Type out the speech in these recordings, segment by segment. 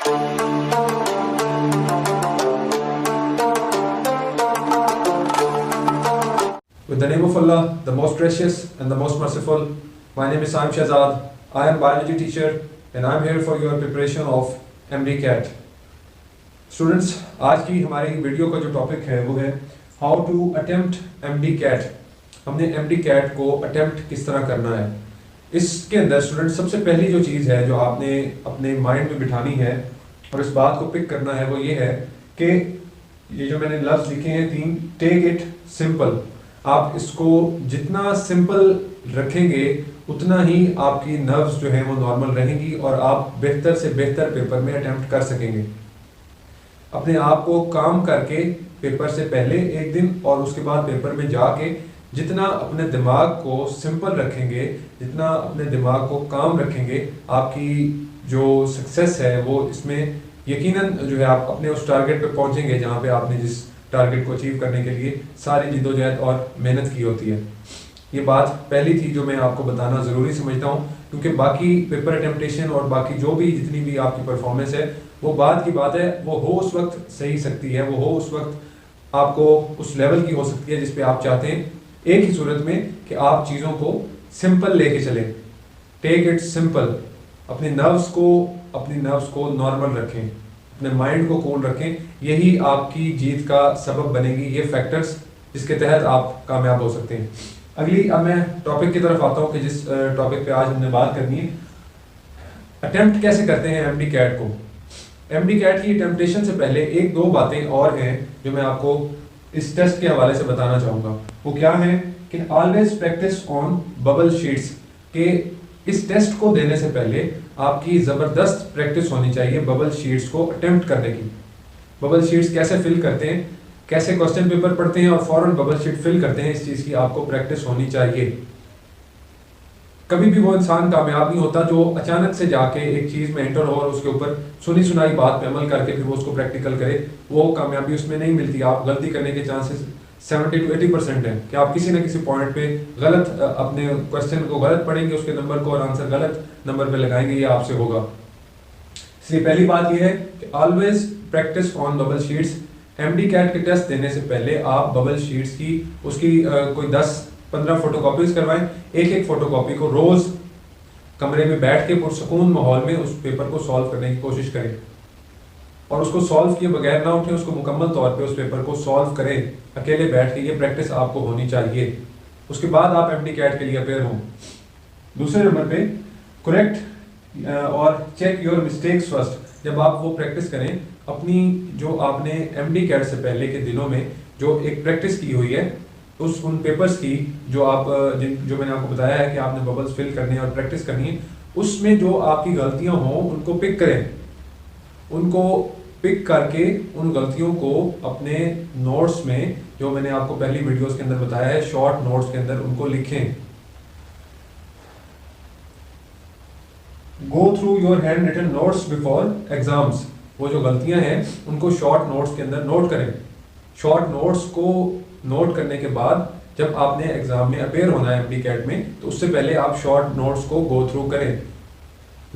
With the name of Allah, the most gracious and the most merciful, my name is Saim Shahzad. I am biology teacher and I am here for your preparation of MD CAT. Students, आज की हमारी video का जो topic है वो है how to attempt MD CAT. हमने MD CAT को अटेम्प्ट किस तरह करना है. इसके अंदर स्टूडेंट सबसे पहली जो चीज़ है जो आपने अपने माइंड में बिठानी है और इस बात को पिक करना है वो ये है कि ये जो मैंने लफ्ज़ लिखे हैं 3, टेक इट सिंपल. आप इसको जितना सिंपल रखेंगे उतना ही आपकी नर्व्स जो है वो नॉर्मल रहेंगी और आप बेहतर से बेहतर पेपर में अटेम्प्ट कर सकेंगे. अपने आप को काम करके पेपर से पहले एक दिन और उसके बाद पेपर में जाके जितना अपने दिमाग को सिंपल रखेंगे, जितना अपने दिमाग को काम रखेंगे, आपकी जो सक्सेस है वो इसमें यकीनन जो है आप अपने उस टारगेट पे पहुंचेंगे जहां पे आपने जिस टारगेट को अचीव करने के लिए सारी जिद्दोजहद और मेहनत की होती है. ये बात पहली थी जो मैं आपको बताना ज़रूरी समझता हूँ, क्योंकि बाकी पेपर अटेम्प्टेशन और बाकी जो भी जितनी भी आपकी परफॉर्मेंस है वो बाद की बात है. वो हो उस वक्त सही सकती है, वो हो उस वक्त आपको उस लेवल की हो सकती है जिस पे आप चाहते हैं, एक ही सूरत में कि आप चीज़ों को सिंपल लेके चलें. Take it simple. अपने नर्व्स को नॉर्मल रखें, अपने माइंड को कूल रखें. यही आपकी जीत का सबब बनेगी. ये फैक्टर्स जिसके तहत आप कामयाब हो सकते हैं. अगली अब मैं टॉपिक की तरफ आता हूँ कि जिस टॉपिक पे आज हमने बात करनी है, अटेम्प्ट कैसे करते हैं MD CAT को. MD CAT की अटेम्प्टेशन से पहले एक दो बातें और हैं जो मैं आपको इस टेस्ट के हवाले से बताना चाहूँगा. वो क्या है कि always practice on bubble sheets. के इस टेस्ट को देने से पहले आपकी ज़बरदस्त प्रैक्टिस होनी चाहिए बबल शीट्स को अटेम्प्ट करने की. बबल शीट्स कैसे फिल करते हैं, कैसे क्वेश्चन पेपर पढ़ते हैं और फौरन बबल शीट फिल करते हैं, इस चीज़ की आपको प्रैक्टिस होनी चाहिए. कभी भी वो इंसान कामयाब नहीं होता जो अचानक से जाके एक चीज़ में एंटर हो और उसके ऊपर सुनी सुनाई बात पे अमल करके फिर वो उसको प्रैक्टिकल करे. वो कामयाबी उसमें नहीं मिलती. आप गलती करने के चांसेस 70 to 80% है कि आप किसी न किसी पॉइंट पे गलत अपने क्वेश्चन को गलत पढ़ेंगे, उसके नंबर को और आंसर गलत नंबर पे लगाएंगे. ये आपसे होगा. इसलिए पहली बात ये है कि always practice on bubble sheets. MD CAT के टेस्ट देने से पहले आप बबल शीट्स की उसकी कोई 10-15 फोटोकॉपीज करवाएं. एक एक फोटोकॉपी को रोज कमरे में बैठ के पुरसुकून माहौल में उस पेपर को सॉल्व करने की कोशिश करें और उसको सॉल्व किए बगैर ना उठें. उसको मुकम्मल तौर पे उस पेपर को सॉल्व करें अकेले बैठ के. ये प्रैक्टिस आपको होनी चाहिए. उसके बाद आप MD CAT के लिए अपेयर हों. दूसरे नंबर पे करेक्ट और चेक योर मिस्टेक्स फर्स्ट. जब आप वो प्रैक्टिस करें अपनी जो आपने MD CAT से पहले के दिनों में जो एक प्रैक्टिस की हुई है उन पेपर्स की जो मैंने आपको बताया है कि आपने बबल्स फिल करने हैं और प्रैक्टिस करनी है, उसमें जो आपकी गलतियां हों उनको पिक करें. उनको पिक करके उन गलतियों को अपने नोट्स में, जो मैंने आपको पहली वीडियोस के अंदर बताया है, शॉर्ट नोट्स के अंदर उनको लिखें. Go through your handwritten notes before exams. वो जो गलतियां हैं उनको शॉर्ट नोट्स के अंदर नोट करें. शॉर्ट नोट्स को नोट करने के बाद जब आपने एग्जाम में अपेयर होना है MD CAT में, तो उससे पहले आप शॉर्ट नोट्स को गो थ्रू करें.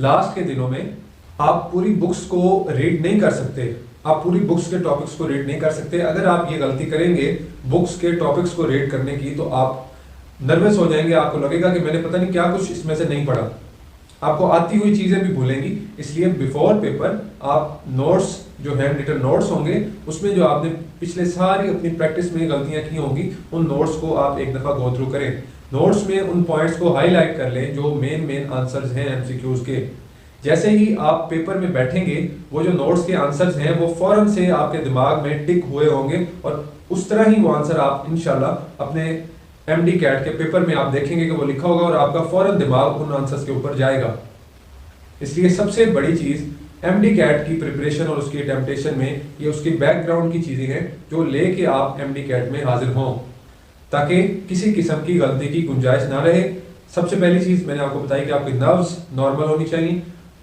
लास्ट के दिनों में आप पूरी बुक्स को रीड नहीं कर सकते. आप पूरी बुक्स के टॉपिक्स को रीड नहीं कर सकते. अगर आप ये गलती करेंगे बुक्स के टॉपिक्स को रीड करने की, तो आप नर्वस हो जाएंगे. आपको लगेगा कि मैंने पता नहीं क्या कुछ इसमें से नहीं पढ़ा. आपको आती हुई चीज़ें भी भूलेंगी. इसलिए बिफोर पेपर आप नोट्स, जो हैंड रिटन नोट्स होंगे, उसमें जो आपने पिछले सारी अपनी प्रैक्टिस में गलतियां की होंगी, उन नोट्स को आप एक दफ़ा गो थ्रू करें. नोट्स में उन पॉइंट्स को हाईलाइट कर लें जो मेन आंसर्स हैं MCQs के. जैसे ही आप पेपर में बैठेंगे वो जो नोट्स के आंसर्स हैं वो फौरन से आपके दिमाग में टिक हुए होंगे और उस तरह ही वो आंसर आप इंशाल्लाह अपने MD CAT के पेपर में आप देखेंगे कि वो लिखा होगा और आपका फौरन दिमाग उन आंसर्स के ऊपर जाएगा. इसलिए सबसे बड़ी चीज़ MD CAT की प्रिपरेशन और उसकी अटेम्प्टेशन में ये उसकी बैकग्राउंड की चीज़ें हैं जो लेके आप MD CAT में हाजिर हों, ताकि किसी किस्म की गलती की गुंजाइश ना रहे. सबसे पहली चीज़ मैंने आपको बताई कि आपकी नर्व्स नॉर्मल होनी चाहिए.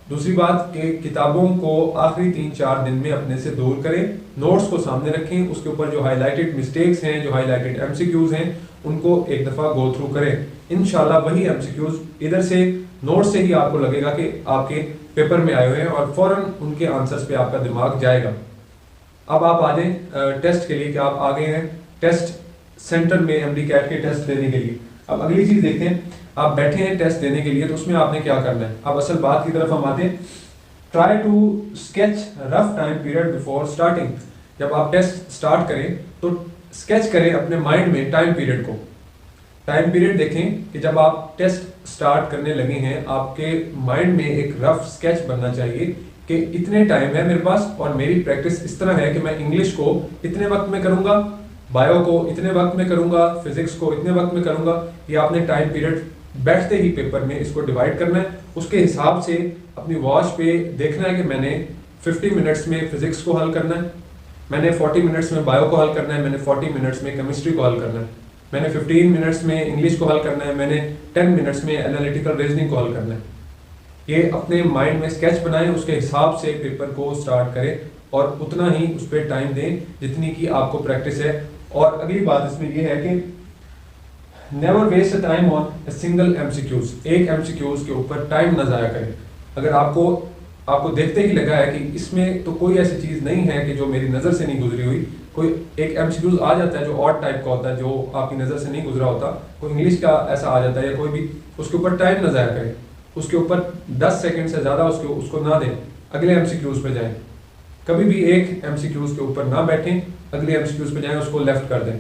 दूसरी बात कि किताबों को आखिरी 3-4 दिन में अपने से दूर करें. नोट्स को सामने रखें, उसके ऊपर जो हाईलाइटेड मिस्टेक्स हैं, जो हाईलाइटेड MCQs हैं, उनको एक दफ़ा गो थ्रू करें. इंशाल्लाह वही MCQs इधर से नोट से ही आपको लगेगा कि आपके पेपर में आए हुए हैं और फ़ौरन उनके आंसर्स पे आपका दिमाग जाएगा। अब आप आ जाएं टेस्ट के लिए कि आप आ गए हैं टेस्ट सेंटर में एमडी कैट के टेस्ट देने के लिए। अब अगली चीज़ देखते हैं, आप बैठे हैं टेस्ट देने के लिए, तो उसमें आपने क्या करना है। अब असल बात की तरफ हम आते हैं। Try to sketch rough time period before starting. जब आप टेस्ट स्टार्ट करें तो स्केच करें अपने माइंड में टाइम पीरियड को। टाइम पीरियड देखें कि जब आप टेस्ट स्टार्ट करने लगे हैं आपके माइंड में एक रफ स्केच बनना चाहिए कि इतने टाइम है मेरे पास और मेरी प्रैक्टिस इस तरह है कि मैं इंग्लिश को इतने वक्त में करूंगा, बायो को इतने वक्त में करूंगा, फिजिक्स को इतने वक्त में करूंगा। ये आपने टाइम पीरियड बैठते ही पेपर में इसको डिवाइड करना है। उसके हिसाब से अपनी वॉच पे देखना है कि मैंने 50 मिनट्स में फिजिक्स को हल करना है, मैंने 40 मिनट्स में बायो को हल करना है, मैंने 40 मिनट्स में केमिस्ट्री को हल करना है, मैंने 15 मिनट्स में इंग्लिश को हल करना है, मैंने 10 मिनट्स में एनालिटिकल रीजनिंग को हल करना है। ये अपने माइंड में स्केच बनाएं, उसके हिसाब से पेपर को स्टार्ट करें और उतना ही उस पर टाइम दें जितनी की आपको प्रैक्टिस है। और अगली बात इसमें यह है कि never waste a time on a single MCQs. एक एमसीक्यूज के ऊपर टाइम ना ज़ाया करें। अगर आपको देखते ही लगा है कि इसमें तो कोई ऐसी चीज़ नहीं है कि जो मेरी नज़र से नहीं गुजरी हुई, कोई एक एमसीक्यूज आ जाता है जो ऑड टाइप का होता है, जो आपकी नज़र से नहीं गुजरा होता, कोई इंग्लिश का ऐसा आ जाता है या कोई भी, उसके ऊपर टाइम ना ज़ाया करें। उसके ऊपर 10 सेकंड से ज़्यादा उसको ना दें, अगले एमसीक्यूज पे जाएं। कभी भी एक एमसीक्यूज के ऊपर ना बैठें, अगले एमसीक्यूज पे जाएं, उसको लेफ्ट कर दें।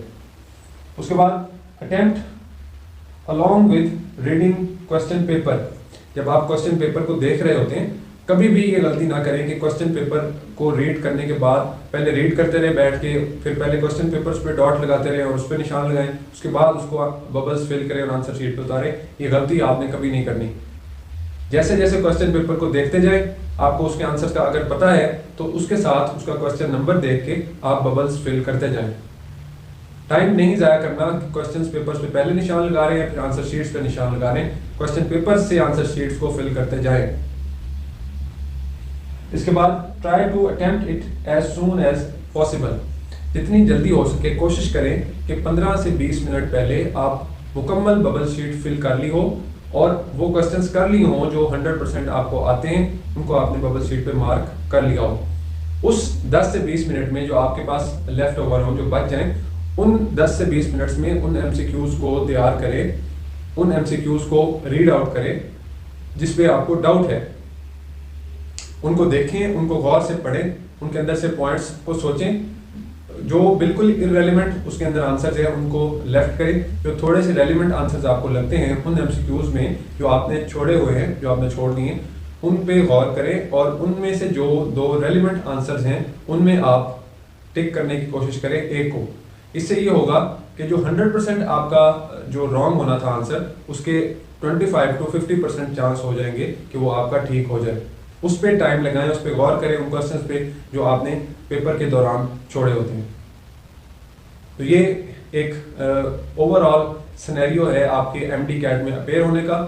उसके बाद attempt along with reading question paper. जब आप क्वेश्चन पेपर को देख रहे होते हैं कभी भी ये गलती ना करें कि क्वेश्चन पेपर को रीड करने के बाद पहले रीड करते रहे बैठ के, फिर पहले क्वेश्चन पेपर पे डॉट लगाते रहे और उस पर निशान लगाएं, उसके बाद उसको बबल्स फिल करें और आंसर शीट पे उतारें। ये गलती आपने कभी नहीं करनी। जैसे जैसे क्वेश्चन पेपर को देखते जाएं, आपको उसके आंसर का अगर पता है तो उसके साथ उसका क्वेश्चन नंबर देख के आप बबल्स फिल करते जाएं। टाइम नहीं ज़ाया करना। क्वेश्चन पेपर्स पे पहले निशान लगा रहे हैं फिर आंसर शीट्स पे निशान लगा रहे हैं, क्वेश्चन पेपर से आंसर शीट्स को फिल करते जाएं। इसके बाद try to attempt it as soon as possible. जितनी जल्दी हो सके कोशिश करें कि 15 से 20 मिनट पहले आप मुकम्मल बबल शीट फिल कर ली हो और वो क्वेश्चंस कर ली हो जो 100% आपको आते हैं, उनको आपने बबल शीट पे मार्क कर लिया हो। उस 10 से 20 मिनट में जो आपके पास लेफ्ट ओवर हो, जो बच जाएं, उन 10 से 20 मिनट्स में उन एमसीक्यूज को तैयार करें, उन एमसीक्यूज को रीड आउट करें जिस पे आपको डाउट है, उनको देखें, उनको गौर से पढ़ें, उनके अंदर से पॉइंट्स को सोचें। जो बिल्कुल इररेलेवेंट उसके अंदर आंसर्स है उनको लेफ्ट करें, जो थोड़े से रेलिवेंट आंसर्स आपको लगते हैं उन एमसीक्यूज में जो आपने छोड़े हुए हैं, जो आपने छोड़ दिए, उन पे गौर करें और उनमें से जो 2 रेलिवेंट आंसर्स हैं उनमें आप टिक करने की कोशिश करें एक को। इससे ये होगा कि जो 100% आपका जो रॉन्ग होना था आंसर, उसके 25 to 50% चांस हो जाएंगे कि वो आपका ठीक हो जाए। उस पर टाइम लगाएं, उस पर गौर करें, उन क्वेश्चंस पे जो आपने पेपर के दौरान छोड़े होते हैं। तो ये एक ओवरऑल सिनेरियो है आपके एमडी कैट में अपेयर होने का।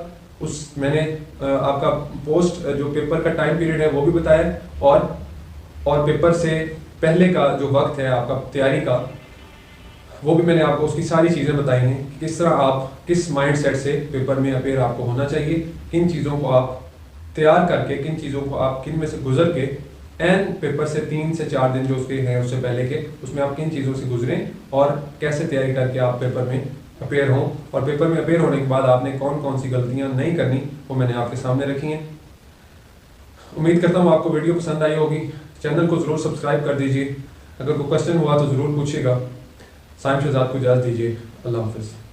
मैंने आपका पोस्ट जो पेपर का टाइम पीरियड है वो भी बताया और पेपर से पहले का जो वक्त है आपका तैयारी का, वो भी मैंने आपको उसकी सारी चीज़ें बताई हैं कि किस तरह आप किस माइंडसेट से पेपर में अपेयर आपको होना चाहिए, किन चीज़ों को आप तैयार करके, किन चीज़ों को आप किन में से गुजर के एंड पेपर से 3 से 4 दिन जो उसके हैं उससे पहले के, उसमें आप किन चीज़ों से गुजरें और कैसे तैयारी करके आप पेपर में अपेयर हों। और पेपर में अपेयर होने के बाद आपने कौन कौन सी गलतियां नहीं करनी वो मैंने आपके सामने रखी हैं। उम्मीद करता हूँ आपको वीडियो पसंद आई होगी। चैनल को ज़रूर सब्सक्राइब कर दीजिए। अगर कोई क्वेश्चन हुआ तो ज़रूर पूछिएगा। साइम शहजाद को इजाज़त दीजिए। अल्लाह हाफ़िज़।